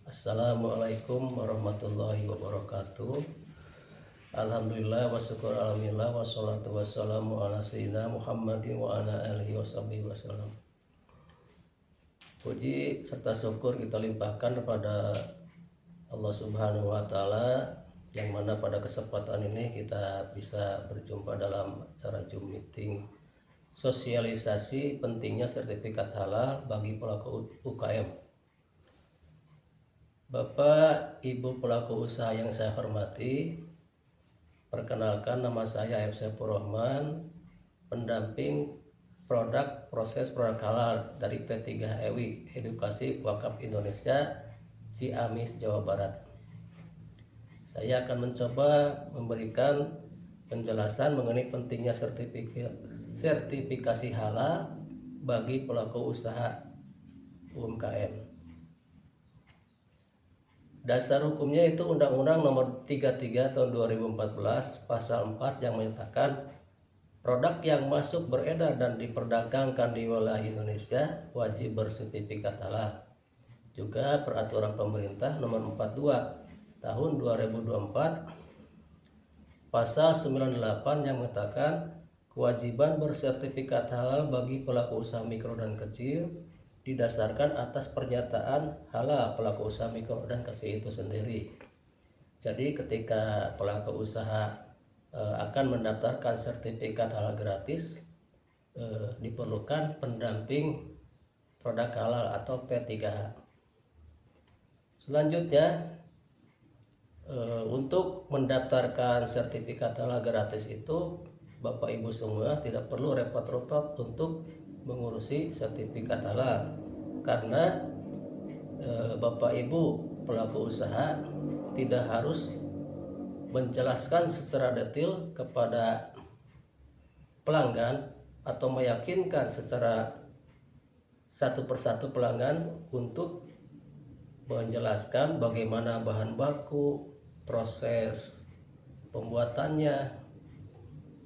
Assalamualaikum warahmatullahi wabarakatuh. Alhamdulillah wa syukur alhamdulillah wassalatu wassalamu ala sayyidina Muhammadin wa ala alihi washabihi wasallam. Puji serta syukur kita limpahkan kepada Allah Subhanahu wa taala, yang mana pada kesempatan ini kita bisa berjumpa dalam acara Zoom meeting sosialisasi pentingnya sertifikat halal bagi pelaku UKM. Bapak Ibu pelaku usaha yang saya hormati, perkenalkan nama saya F. Saifur Rahman, pendamping produk proses produk halal dari P3EWI Edukasi Wakaf Indonesia Ciamis, Jawa Barat. Saya akan mencoba memberikan penjelasan mengenai pentingnya sertifikasi halal bagi pelaku usaha UMKM. Dasar hukumnya itu Undang-Undang Nomor 33 Tahun 2014 Pasal 4 yang menyatakan produk yang masuk beredar dan diperdagangkan di wilayah Indonesia wajib bersertifikat halal. Juga Peraturan Pemerintah Nomor 42 Tahun 2024 Pasal 98 yang menyatakan kewajiban bersertifikat halal bagi pelaku usaha mikro dan kecil didasarkan atas pernyataan halal pelaku usaha mikro dan kecil itu sendiri. Jadi ketika pelaku usaha akan mendaftarkan sertifikat halal gratis, diperlukan pendamping produk halal atau P3H. Selanjutnya, untuk mendaftarkan sertifikat halal gratis itu Bapak Ibu semua tidak perlu repot-repot untuk mengurusi sertifikat halal, karena Bapak Ibu pelaku usaha tidak harus menjelaskan secara detail kepada pelanggan atau meyakinkan secara satu persatu pelanggan untuk menjelaskan bagaimana bahan baku, proses pembuatannya.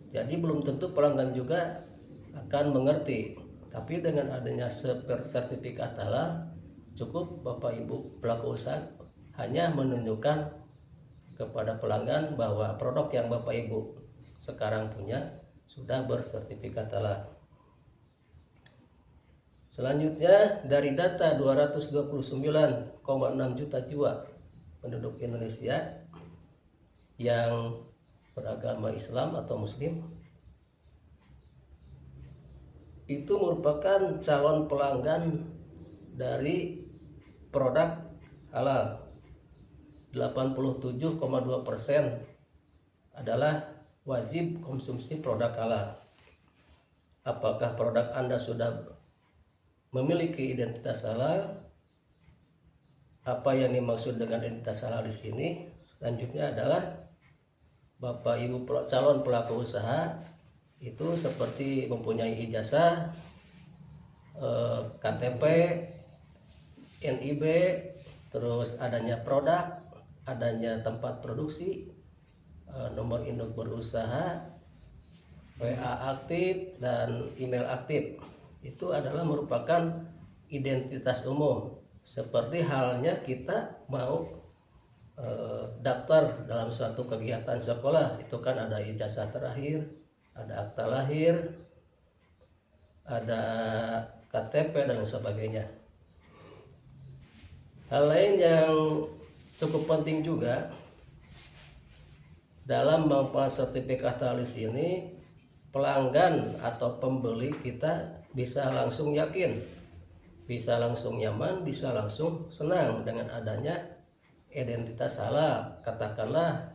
Jadi belum tentu pelanggan juga akan mengerti. Tapi dengan adanya sertifikat halal, cukup Bapak Ibu pelaku usaha hanya menunjukkan kepada pelanggan bahwa produk yang Bapak Ibu sekarang punya sudah bersertifikat halal. Selanjutnya, dari data 229,6 juta jiwa penduduk Indonesia yang beragama Islam atau Muslim, itu merupakan calon pelanggan dari produk halal. 87,2% adalah wajib konsumsi produk halal. Apakah produk Anda sudah memiliki identitas halal? Apa yang dimaksud dengan identitas halal di sini? Selanjutnya adalah Bapak Ibu calon pelaku usaha itu seperti mempunyai ijazah, KTP, NIB, terus adanya produk, adanya tempat produksi, nomor induk berusaha, WA aktif, dan email aktif. Itu adalah merupakan identitas umum. Seperti halnya kita mau daftar dalam suatu kegiatan sekolah, itu kan ada ijazah terakhir, ada akta lahir, ada KTP dan sebagainya. Hal lain yang cukup penting juga dalam manfaat sertifikat halal ini, pelanggan atau pembeli kita bisa langsung yakin, bisa langsung nyaman, bisa langsung senang dengan adanya identitas halal. Katakanlah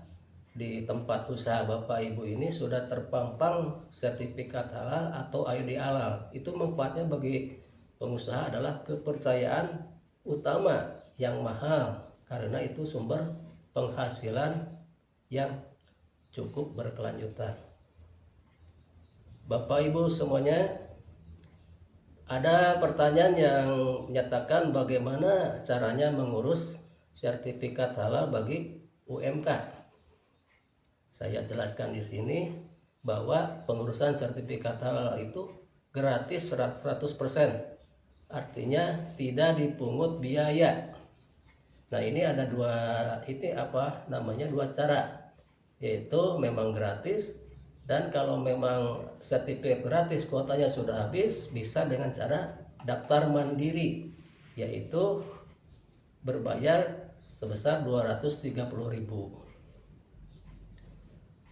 di tempat usaha Bapak Ibu ini sudah terpampang sertifikat halal atau ID halal. Itu manfaatnya bagi pengusaha adalah kepercayaan utama yang mahal, karena itu sumber penghasilan yang cukup berkelanjutan. Bapak Ibu semuanya, ada pertanyaan yang menyatakan bagaimana caranya mengurus sertifikat halal bagi UMK. Saya jelaskan di sini bahwa pengurusan sertifikat halal itu gratis 100%. Artinya tidak dipungut biaya. Nah, ini ada dua cara, yaitu memang gratis, dan kalau memang sertifikat gratis kuotanya sudah habis, bisa dengan cara daftar mandiri, yaitu berbayar sebesar 230.000.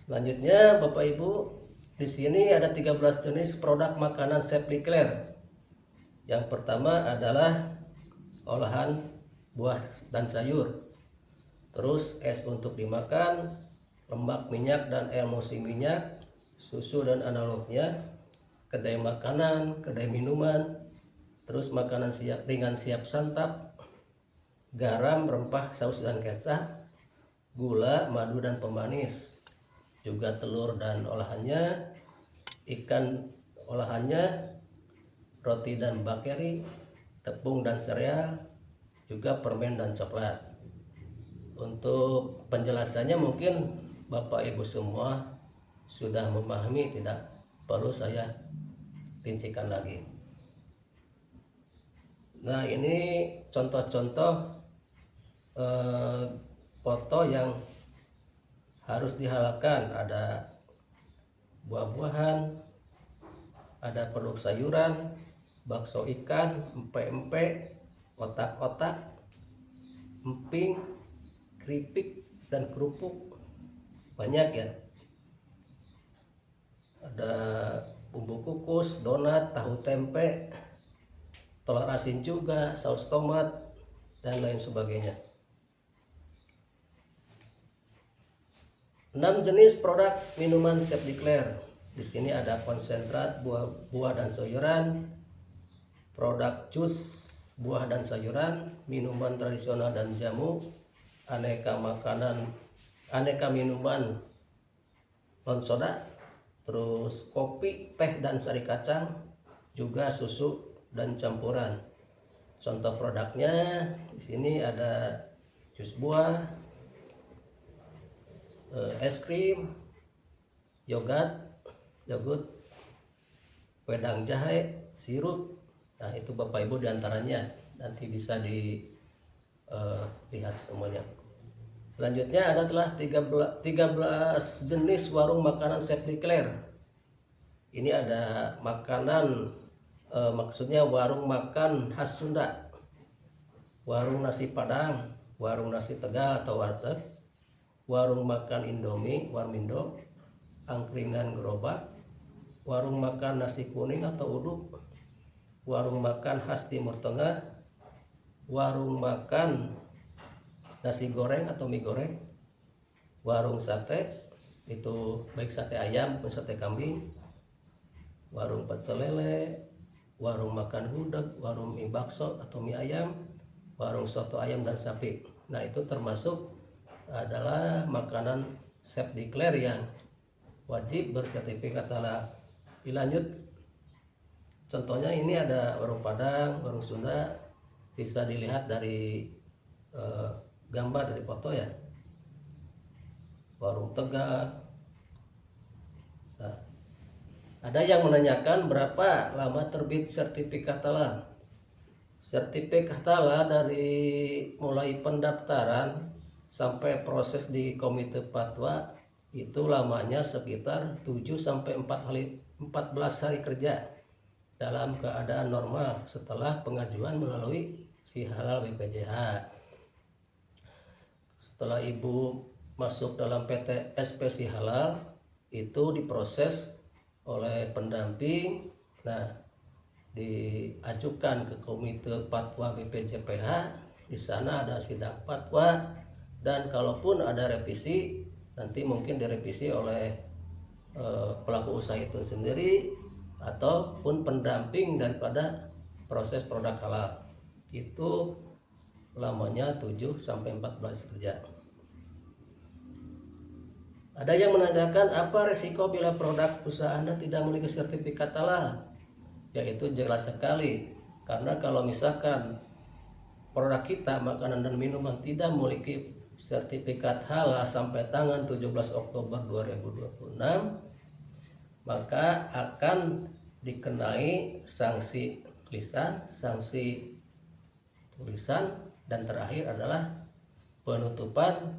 Selanjutnya Bapak Ibu, di sini ada 13 jenis produk makanan Chef Declare. Yang pertama adalah olahan buah dan sayur. Terus es untuk dimakan, lemak minyak dan emulsi minyak, susu dan analognya, kedai makanan, kedai minuman, terus makanan siap ringan siap santap, garam, rempah, saus dan kecap, gula, madu dan pemanis, juga telur dan olahannya, ikan olahannya, roti dan bakeri, tepung dan sereal, juga permen dan coklat. Untuk penjelasannya mungkin Bapak Ibu semua sudah memahami, tidak perlu saya rincikan lagi. Nah, ini contoh-contoh foto yang harus dihalalkan. Ada buah-buahan, ada produk sayuran, bakso ikan, empek-empek, otak-otak, emping, keripik, dan kerupuk. Banyak ya. Ada bumbu kukus, donat, tahu tempe, telur asin juga, saus tomat, dan lain sebagainya. 6 jenis produk minuman Chef Declare. Di sini ada konsentrat buah dan sayuran, produk jus buah dan sayuran, minuman tradisional dan jamu, aneka minuman non soda, terus kopi, teh dan sari kacang, juga susu dan campuran. Contoh produknya di sini ada jus buah, es krim, yogurt, wedang jahe, sirup. Nah, itu Bapak Ibu diantaranya, nanti bisa dilihat semuanya. Selanjutnya adalah 13 jenis warung makanan Chef Declare. Ini ada makanan, maksudnya warung makan khas Sunda, warung nasi Padang, warung nasi Tegal atau warteg, warung makan Indomie, warmindo, angkringan gerobak, warung makan nasi kuning atau uduk, warung makan khas Timur Tengah, warung makan nasi goreng atau mie goreng, warung sate, itu baik sate ayam maupun sate kambing, warung pecel lele, warung makan gudeg, warung mie bakso atau mie ayam, warung soto ayam dan sapi. Nah, itu termasuk adalah makanan Chef Declare yang wajib bersertifikat halal. Dilanjut, contohnya ini ada warung Padang, warung Sunda, bisa dilihat dari gambar dari foto ya. Warung Tegal. Nah, ada yang menanyakan berapa lama terbit sertifikat halal. Sertifikat halal dari mulai pendaftaran sampai proses di komite fatwa itu lamanya sekitar 7 sampai 14 hari kerja dalam keadaan normal setelah pengajuan melalui si halal BPJH. Setelah Ibu masuk dalam PT SP si halal, itu diproses oleh pendamping. Nah, diajukan ke komite fatwa BPJPH. Di sana ada sidang fatwa, dan kalaupun ada revisi, nanti mungkin direvisi oleh pelaku usaha itu sendiri ataupun pendamping daripada proses produk halal. Itu lamanya 7 sampai 14 kerja. Ada yang menanyakan apa resiko bila produk usaha Anda tidak memiliki sertifikat halal? Yaitu jelas sekali, karena kalau misalkan produk kita makanan dan minuman tidak memiliki sertifikat halal sampai tanggal 17 Oktober 2026, maka akan dikenai sanksi lisan, sanksi tulisan, dan terakhir adalah penutupan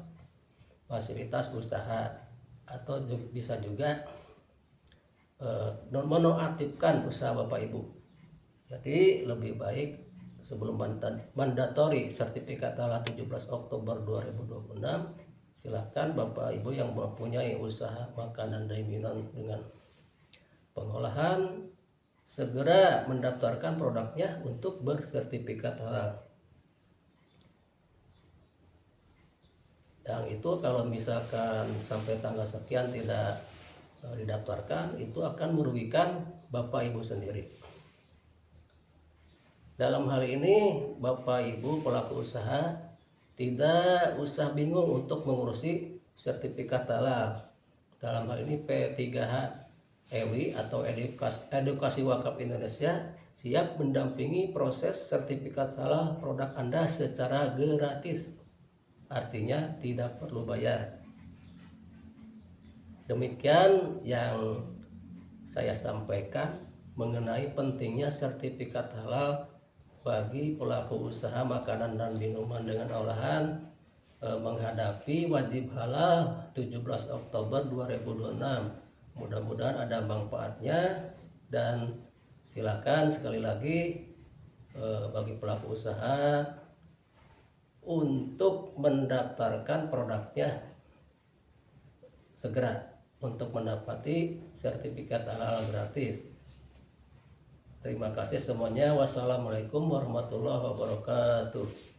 fasilitas usaha atau bisa juga menonaktifkan usaha Bapak Ibu. Jadi lebih baik sebelum mandatory sertifikat halal 17 Oktober 2026, silakan Bapak Ibu yang mempunyai usaha makanan dan minuman dengan pengolahan segera mendaftarkan produknya untuk bersertifikat halal. Yang itu kalau misalkan sampai tanggal sekian tidak didaftarkan, itu akan merugikan Bapak Ibu sendiri. Dalam hal ini Bapak Ibu pelaku usaha tidak usah bingung untuk mengurusi sertifikat halal. Dalam hal ini P3H EWI atau Edukasi Wakaf Indonesia siap mendampingi proses sertifikat halal produk Anda secara gratis. Artinya tidak perlu bayar. Demikian yang saya sampaikan mengenai pentingnya sertifikat halal bagi pelaku usaha makanan dan minuman dengan olahan menghadapi wajib halal 17 Oktober 2026. Mudah-mudahan ada manfaatnya, dan silakan sekali lagi bagi pelaku usaha untuk mendaftarkan produknya segera untuk mendapati sertifikat halal gratis. Terima kasih semuanya. Wassalamualaikum warahmatullahi wabarakatuh.